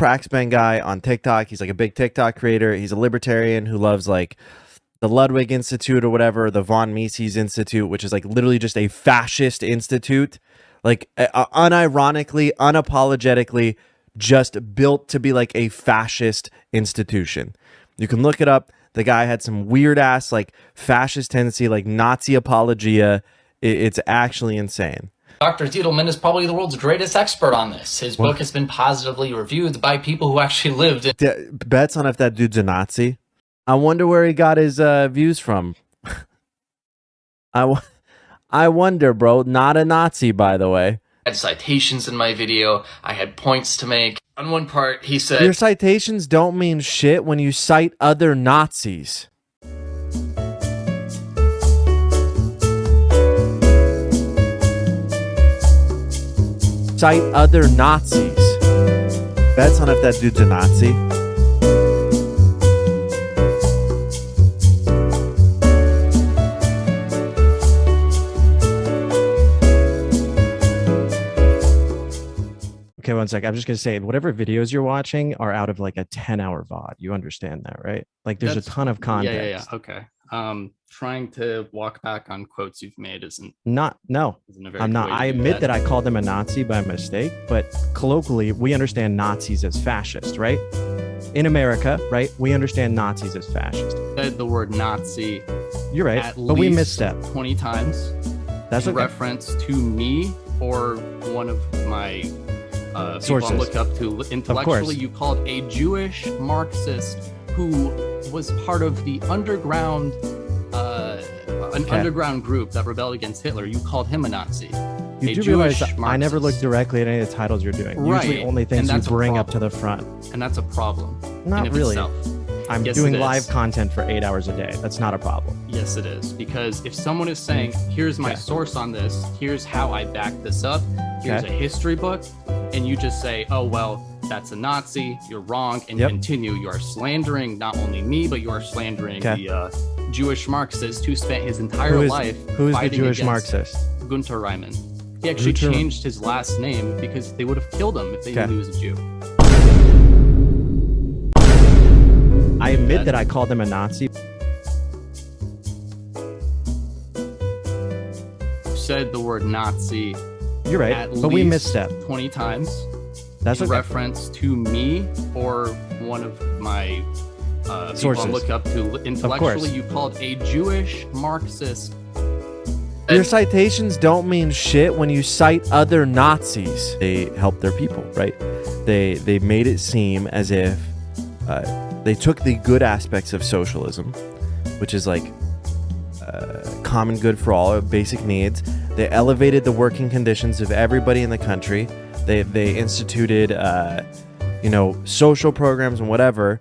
Praxben guy on TikTok. He's like a big TikTok creator. He's a libertarian who loves like the Ludwig Institute or whatever, the von Mises Institute, which is like literally just a fascist institute, like unironically, unapologetically, just built to be like a fascist institution. You can look it up. The guy had some weird ass like fascist tendency, like Nazi apologia. It's actually insane. Dr. Tiedelman is probably the world's greatest expert on this. His book has been positively reviewed by people who actually lived in... Bets on if that dude's a Nazi. I wonder where he got his views from. I wonder, bro. Not a Nazi, by the way. I had citations in my video. I had points to make. On one part, he said... Your citations don't mean shit when you cite other Nazis. Cite other Nazis. Bets on if that dude's a Nazi. Okay, one sec. I'm just going to say, whatever videos you're watching are out of like a 10-hour VOD. You understand that, right? Like there's a ton of context. Yeah. Okay. Trying to walk back on quotes you've made isn't I'm not. I admit that I called him a Nazi by mistake, but colloquially, we understand Nazis as fascist, right? In America, right? We understand Nazis as fascist. Said the word Nazi. You're right, but we misstepped 20 times. That's in okay. reference to me or one of my sources. People I look up to intellectually. You called a Jewish Marxist who was part of the underground, underground group that rebelled against Hitler. You called him a Nazi. You do realize I never look directly at any of the titles you're doing. Right. Usually only things you bring up to the front. And that's a problem. Not really. Itself. I'm doing live content for 8 hours a day. That's not a problem. Yes, it is. Because if someone is saying, here's my source on this, here's how I back this up, here's a history book, and you just say, oh, well, that's a Nazi, you're wrong, and continue, you are slandering not only me, but you are slandering the Jewish Marxist who spent his entire life Who is the Jewish Marxist? Gunther Reimann. He actually changed his last name because they would have killed him if they knew he was a Jew. I admit that I called him a Nazi. You said the word Nazi. You're right, but we misstepped 20 times. That's in reference to me or one of my sources. People I look up to intellectually. You called a Jewish Marxist. Your citations don't mean shit when you cite other Nazis. They help their people, right? They made it seem as if they took the good aspects of socialism, which is like common good for all, basic needs. They elevated the working conditions of everybody in the country. They instituted, social programs and whatever.